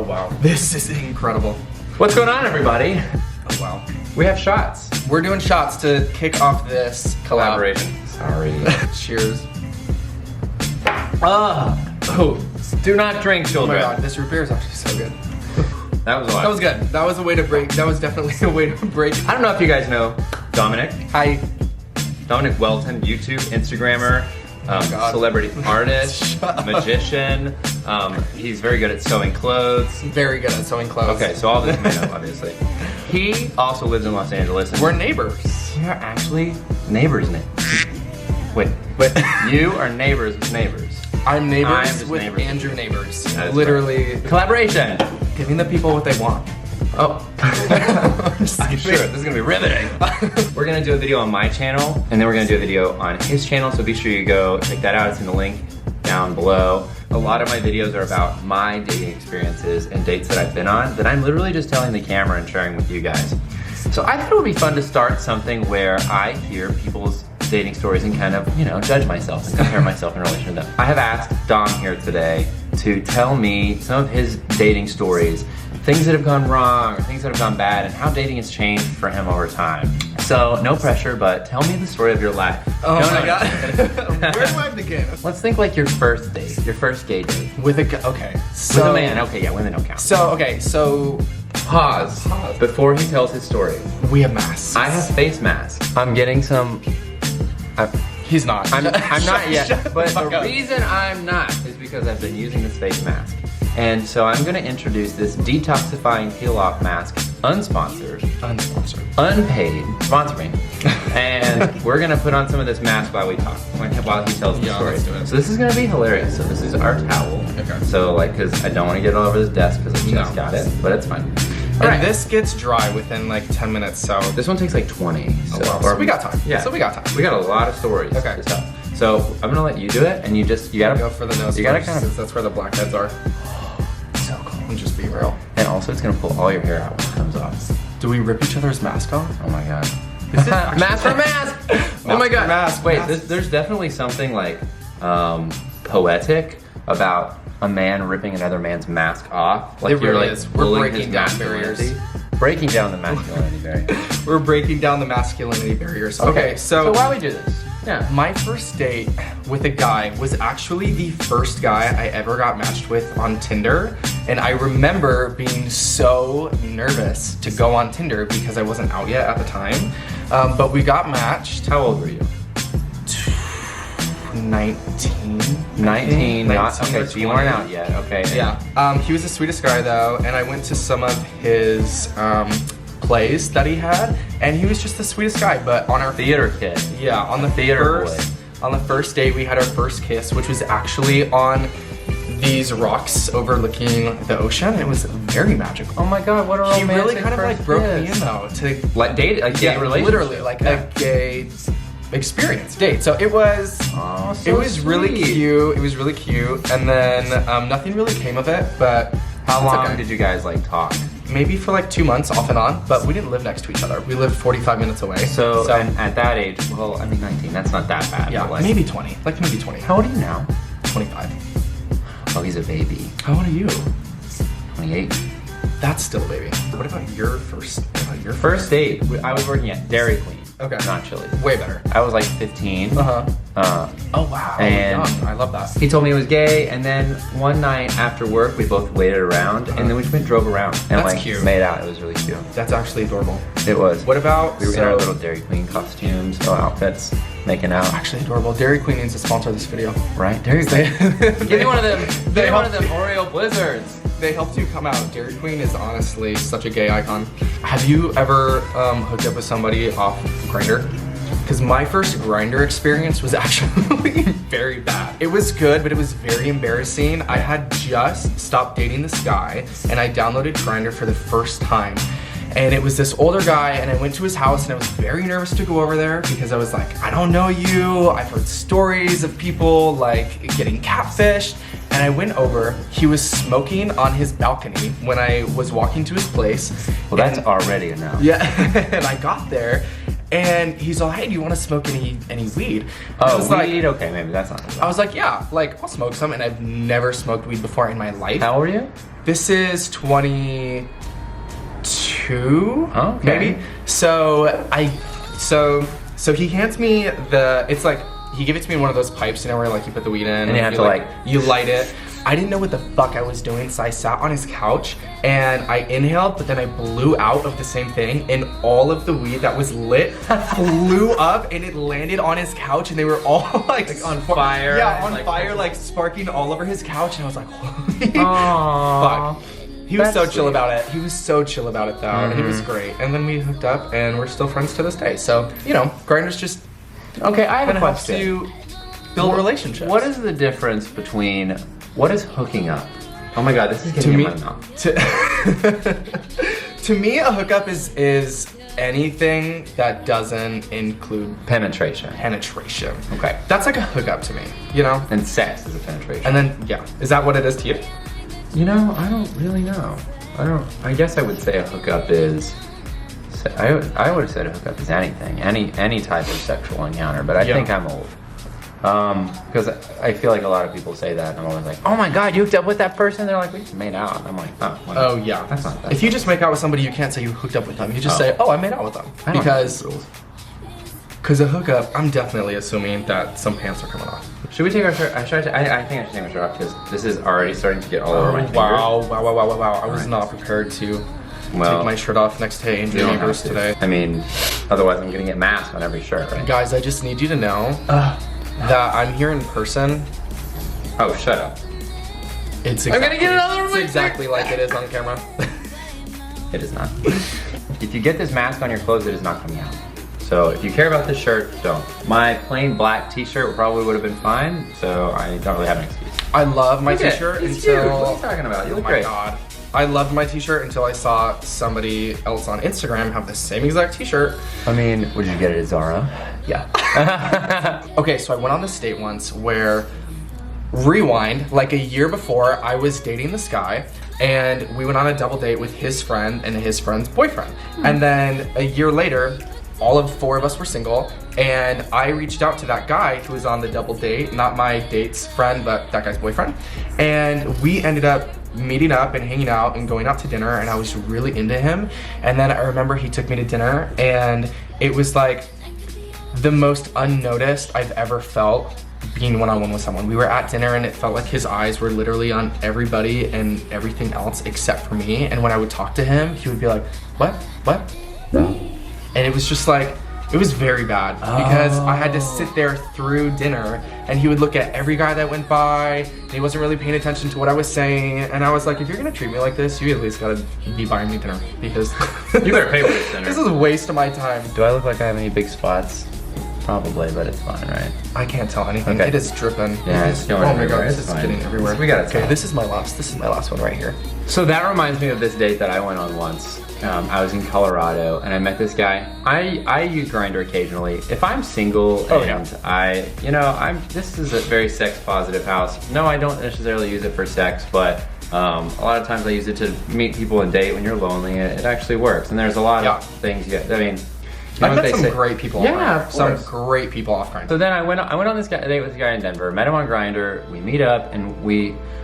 wow. This is incredible. What's going on, everybody? Oh wow. We have shots. We're doing shots to kick off this Collaboration. Sorry. Cheers. Oh, do not drink, Oh my children. god, this root beer is actually so good. That was a lot. That was good. That was a way to break. That was definitely a way to break. I don't know if you guys know Dominick. Hi. Dominick Whelton, YouTube, Instagrammer, celebrity artist, magician. He's very good at sewing clothes. Very good at sewing clothes. Okay, so all this you know, obviously. He also lives in Los Angeles. And We're neighbors. we are actually neighbors. Wait, you are neighbors with neighbors. I'm neighbors just with neighbors. Andrew Neighbors. That is Literally Collaboration. giving the people what they want. Oh, I'm sure this is gonna be riveting. We're gonna do a video on my channel, and then we're gonna do a video on his channel, so be sure you go check that out. It's in the link down below. A lot of my videos are about my dating experiences and dates that I've been on that I'm literally just telling the camera and sharing with you guys. So I thought it would be fun to start something where I hear people's dating stories and kind of, you know, judge myself and compare myself in relation to them. I have asked Dom here today to tell me some of his dating stories, things that have gone wrong or things that have gone bad, and how dating has changed for him over time. So, no pressure, but tell me the story of your life. Oh No, my no, god. Where do I begin? Let's think like your first date, your first gay date. With a okay. With a man, okay, yeah, women don't count. So Pause. Before he tells his story. we have masks. I have face masks. I'm getting some. He's not. I'm not yet, Shut but fuck the up. reason I'm not is because I've been using this face mask. And so I'm gonna introduce this detoxifying peel-off mask, unsponsored, Unsponsored. unpaid, sponsor me. And we're gonna put on some of this mask while we talk, while he tells the Yeah, story. let's do it. So this is gonna be hilarious. So this is our towel. Okay. So like, cause I don't wanna get it all over this desk because I just No. got it, but it's fine. And Alright. this gets dry within like 10 minutes, so This one takes like 20. So, wow. So we got time. Yeah. So we got time. We got a lot of stories Okay. to tell. So I'm gonna let you do it, and you gotta go for the nose. You gotta first, kind of. since that's where the blackheads are. So cool. And just be real. And also, it's gonna pull all your hair out when it comes off. Do we rip each other's mask off? Oh my god. This is actually- Mask for mask. Oh my god. Mask. Wait, there's definitely something like poetic about a man ripping another man's mask off. Like It you're really like is. We're pulling breaking his down masculinity. barriers. Breaking down the masculinity barrier. We're breaking down the masculinity barriers. Okay, So why we do this? Yeah. my first date with a guy was actually the first guy I ever got matched with on Tinder. And I remember being so nervous to go on Tinder because I wasn't out yet at the time. But we got matched. How old were you? 19. 19. Not, 19 okay, or so you weren't 20. out yet. Okay. Yeah. He was the sweetest guy though, and I went to some of his plays that he had, and he was just the sweetest guy. But on our Theater kid. yeah, on the Theater on the first date, we had our first kiss, which was actually on these rocks overlooking the ocean. It was very magical. Oh my god, what a He romantic really kind of like first broke me kiss. in though to Like date, like gay relationship. literally like a gay experience date. So it was. Oh, so It was really sweet. cute. It was really cute, and then nothing really came of it. But How it's long okay. did you guys like talk? Maybe for like 2 months off and on, but we didn't live next to each other. We lived 45 minutes away. So and at that age, well, I mean 19, that's not that bad. yeah, but like, maybe 20. Like maybe 20. How old are you now? 25. Oh, he's a baby. How old are you? 28. That's still a baby. What about your first? First date, I was working at Dairy Queen. Okay. Not Chili's. Way better. I was like 15. Oh wow. And- young. I love that. He told me he was gay, and then one night after work, we both waited around, and then we just went and drove around and That's like cute. made out. It was really cute. That's actually adorable. It was. What about? We were in our little Dairy Queen costumes, or outfits, making out. Actually adorable. Dairy Queen needs to sponsor this video. Right? Dairy Queen. Give me one of them. Give They me one of help- them Oreo Blizzards. They helped you come out. Dairy Queen is honestly such a gay icon. Have you ever hooked up with somebody off Grindr? Because my first Grindr experience was actually very bad. It was good, but it was very embarrassing. I had just stopped dating this guy, and I downloaded Grindr for the first time. And it was this older guy, and I went to his house, and I was very nervous to go over there because I was like, I don't know you. I've heard stories of people like getting catfished. And I went over, he was smoking on his balcony when I was walking to his place. Well, that's And- already enough. yeah, and I got there, And he's all, hey, do you want to smoke any weed? Oh, weed? Like, okay, maybe that's not. I was like, yeah, like I'll smoke some, and I've never smoked weed before in my life. How old are you? This is 22, okay. maybe. So he hands me it's like, he gave it to me in one of those pipes, you know, where like you put the weed in and you have to like you light it. I didn't know what the fuck I was doing, so I sat on his couch and I inhaled, but then I blew out of the same thing, and all of the weed that was lit flew up and it landed on his couch, and they were all like on fire. Yeah, on fire, like sparking all over his couch, and I was like, holy fuck. He was so chill about it. He was so chill about it though, and it was great. And then we hooked up, and we're still friends to this day. So, you know, Grindr's just okay. I have a helps question. you build relationships. What is the difference between what is hooking up? Oh my god, this is getting in my mouth. To me, a hookup is anything that doesn't include penetration. Penetration. Okay. That's like a hookup to me, you know? And sex is a penetration. And then, yeah. Is that what it is to you? You know, I don't really know. I guess I would say a hookup is, I would have said a hookup is anything, any type of sexual encounter, but I think I'm old. Because I feel like a lot of people say that, and I'm always like, oh my god, you hooked up with that person? They're like, we just made out. And I'm like, oh, whatever. Oh yeah. That's not that. If you just make out with somebody, you can't say you hooked up with them. You just say, oh, I made out with them. I don't Because know the rules. a hookup, I'm definitely assuming that some pants are coming off. Should we take our shirt? I think I should take my shirt off because this is already starting to get all over my fingers. Wow. I was not prepared to take my shirt off next to Angel Neighbors today. I mean, otherwise I'm gonna get mask on every shirt, right? Guys, I just need you to know that I'm here in person. Oh, shut up. It's exactly, I'm gonna get another one. It's exactly like it is on camera. It is not. If you get this mask on your clothes, it is not coming out. So if you care about this shirt, don't. My plain black t-shirt probably would have been fine, so I don't really have an excuse. I love my t-shirt It's until... huge. What are you talking about? You look great. Oh my god. I loved my t-shirt until I saw somebody else on Instagram have the same exact t-shirt. I mean, would you get it at Zara? Yeah. Okay, so I went on this date once where, rewind, like a year before, I was dating this guy, and we went on a double date with his friend and his friend's boyfriend. And then a year later, all of four of us were single, and I reached out to that guy who was on the double date, not my date's friend, but that guy's boyfriend. And we ended up meeting up and hanging out and going out to dinner, and I was really into him. And then I remember he took me to dinner, and it was like the most unnoticed I've ever felt being one-on-one with someone. We were at dinner and it felt like his eyes were literally on everybody and everything else except for me. And when I would talk to him, he would be like, what? And it was just like, it was very bad because I had to sit there through dinner and he would look at every guy that went by and he wasn't really paying attention to what I was saying. And I was like, if you're gonna treat me like this, you at least gotta be buying me dinner because You better pay for this dinner. This is a waste of my time. Do I look like I have any big spots? Probably, but it's fine, right? I can't tell anything. Okay. It is dripping. Yeah, it's going oh my everywhere. god, this It's is fine. getting everywhere. We gotta Okay, tell. this is my last one right here. So that reminds me of this date that I went on once. I was in Colorado and I met this guy. I use Grindr occasionally. If I'm single this is a very sex positive house. No, I don't necessarily use it for sex, but a lot of times I use it to meet people and date when you're lonely. It actually works. And there's a lot of things I've met some great people on Grindr. Some great people off Grindr. So then I went on this date with this guy in Denver, met him on Grindr, we meet up, and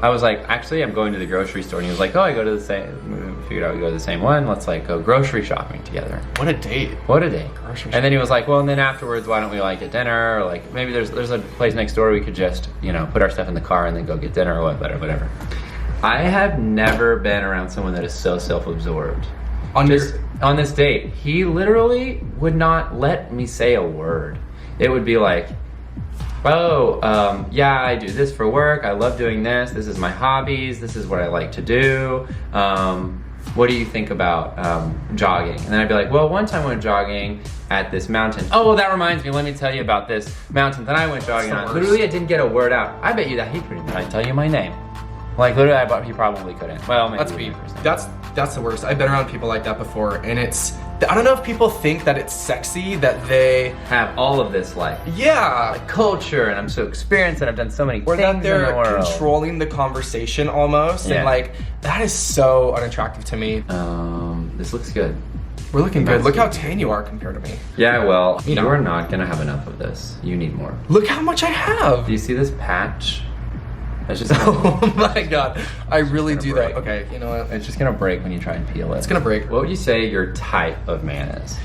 I was like, actually I'm going to the grocery store, and he was like, oh, I go to the same, we figured out we go to the same one, let's like go grocery shopping together. What a date. What a day. Grocery shopping. And then he was like, well, and then afterwards, why don't we like get dinner, or like maybe there's a place next door we could just, put our stuff in the car and then go get dinner or whatever. I have never been around someone that is so self-absorbed. On this date, he literally would not let me say a word. It would be like, yeah, I do this for work. I love doing this. This is my hobbies. This is what I like to do. What do you think about jogging? And then I'd be like, well, one time I went jogging at this mountain. Oh, well, that reminds me. Let me tell you about this mountain that I went jogging on. Literally, I didn't get a word out. I bet you that he couldn't. I'd tell you my name. Like literally, I bet he probably couldn't. Well, maybe that's the worst. I've been around people like that before, and I don't know if people think that it's sexy that they have all of this like culture, and I'm so experienced, and I've done so many things that they're in the world. Controlling the conversation almost, and like that is so unattractive to me. This looks good. We're looking good. Look how tan you are compared to me. Yeah, well, You know. you're not gonna have enough of this. You need more. Look how much I have. Do you see this patch? That's just Oh my god. I really It's do gonna that. break. Okay, you know what? it's just gonna break when you try and peel it. It's gonna break. What would you say your type of man is?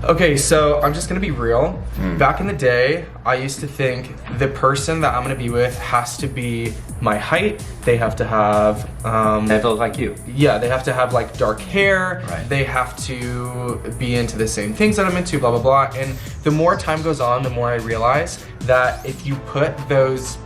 Okay, so I'm just gonna be real. Back in the day, I used to think the person that I'm gonna be with has to be my height. They have to have, That feels like you. yeah, they have to have like dark hair. Right. They have to be into the same things that I'm into, blah, blah, blah. And the more time goes on, the more I realize that if you put those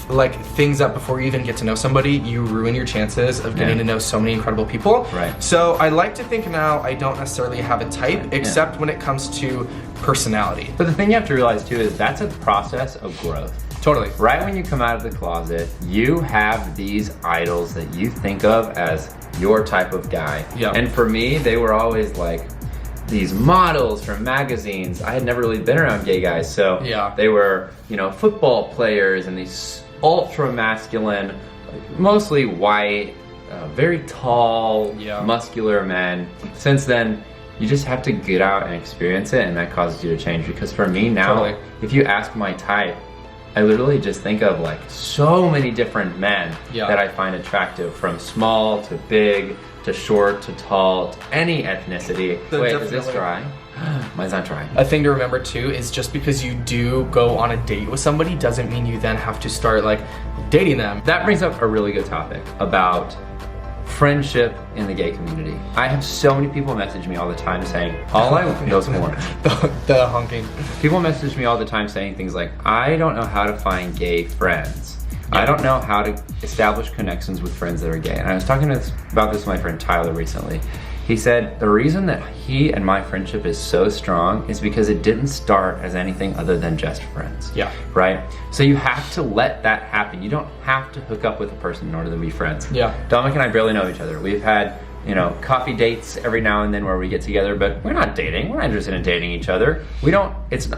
like things up before you even get to know somebody, you ruin your chances of getting to know so many incredible people. Right. So I like to think now I don't necessarily have a type, except when it comes to personality. But the thing you have to realize too is that's a process of growth. Totally. Right when you come out of the closet, you have these idols that you think of as your type of guy. Yeah. And for me, they were always like these models from magazines. I had never really been around gay guys, so Yeah. they were, you know, football players and these ultra masculine, mostly white, very tall, Yeah. muscular men. Since then, you just have to get out and experience it, and that causes you to change. Because for me now, Totally. if you ask my type, I literally just think of like so many different men Yeah. that I find attractive, from small to big to short to tall to any ethnicity. So Wait, is this definitely- dry? Mine's not dry. A thing to remember too is just because you do go on a date with somebody doesn't mean you then have to start like dating them. That brings up a really good topic about friendship in the gay community. I have so many people message me all the time saying, those more. the honking. People message me all the time saying things like, I don't know how to find gay friends. I don't know how to establish connections with friends that are gay. And I was talking about this with my friend Tyler recently. He said the reason that he and my friendship is so strong is because it didn't start as anything other than just friends. Yeah. Right? So you have to let that happen. You don't have to hook up with a person in order to be friends. Yeah. Dominick and I barely know each other. We've had, you know, coffee dates every now and then where we get together, but we're not dating. We're not interested in dating each other. We don't, it's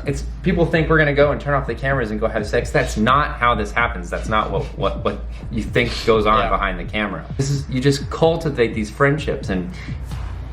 people think we're gonna go and turn off the cameras and go have sex. That's not how this happens. That's not what you think goes on behind the camera. This is, you just cultivate these friendships, and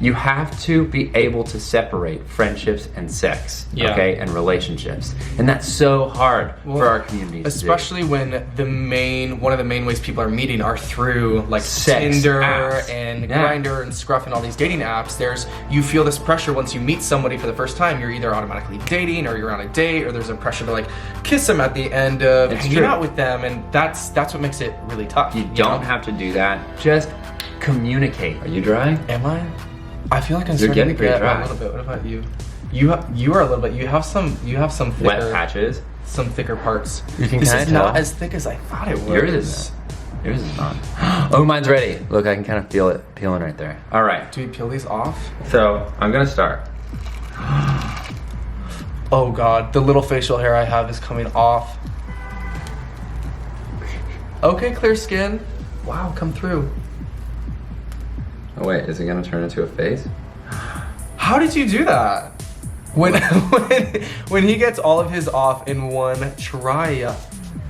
you have to be able to separate friendships and sex, okay, and relationships. And that's so hard for our community. Especially when one of the main ways people are meeting are through like Sex Tinder apps. and Grindr and Scruff and all these dating apps. You feel this pressure once you meet somebody for the first time. You're either automatically dating or you're on a date, or there's a pressure to like kiss them at the end of hanging out with them, and that's what makes it really tough. You don't have to do that. Just communicate. Are you dry? Am I? I feel like I'm You're starting to getting pretty get dry. a little bit. What about you? You are a little bit. You have some thicker, Wet patches. some thicker parts. You can This kinda is not tell. as thick as I thought it was. Yours is not. Oh, mine's ready. Look, I can kind of feel it peeling right there. All right. Do we peel these off? So I'm gonna start. Oh god, the little facial hair I have is coming off. Okay, clear skin. Wow, come through. Oh wait, is it gonna turn into a face? How did you do that? When he gets all of his off in one try.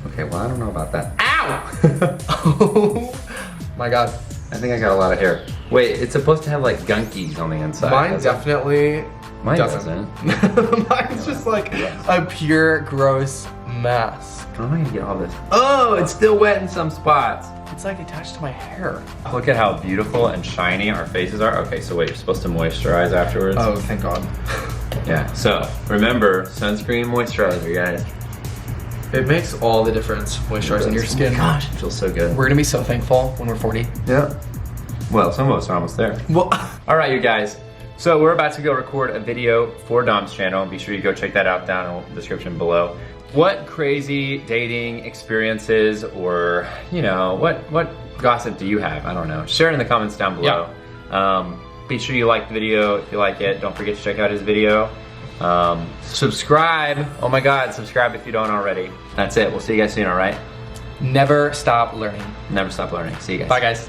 Okay, well I don't know about that. Ow! Oh my god. I think I got a lot of hair. Wait, it's supposed to have like gunkies on the inside. Mine doesn't it? definitely Mine doesn't. Mine's just like a pure gross mess. How am I gonna get all this? Oh, it's still wet in some spots. It's like attached to my hair. Look at how beautiful and shiny our faces are. Okay, so wait, you're supposed to moisturize afterwards? Oh, thank god. Yeah, so remember, sunscreen, moisturizer, guys. It makes all the difference, moisturizing your skin. Gosh, it feels so good. We're gonna be so thankful when we're 40. Yeah. Well, some of us are almost there. Well, All right, you guys. So we're about to go record a video for Dom's channel. Be sure you go check that out down in the description below. What crazy dating experiences, or you know, what gossip do you have? I don't know. Share it in the comments down below. Be sure you like the video if you like it. Don't forget to check out his video. Subscribe. Oh my God, subscribe if you don't already. That's it. We'll see you guys soon. All right. never stop learning. Never stop learning. See you guys. Bye, guys.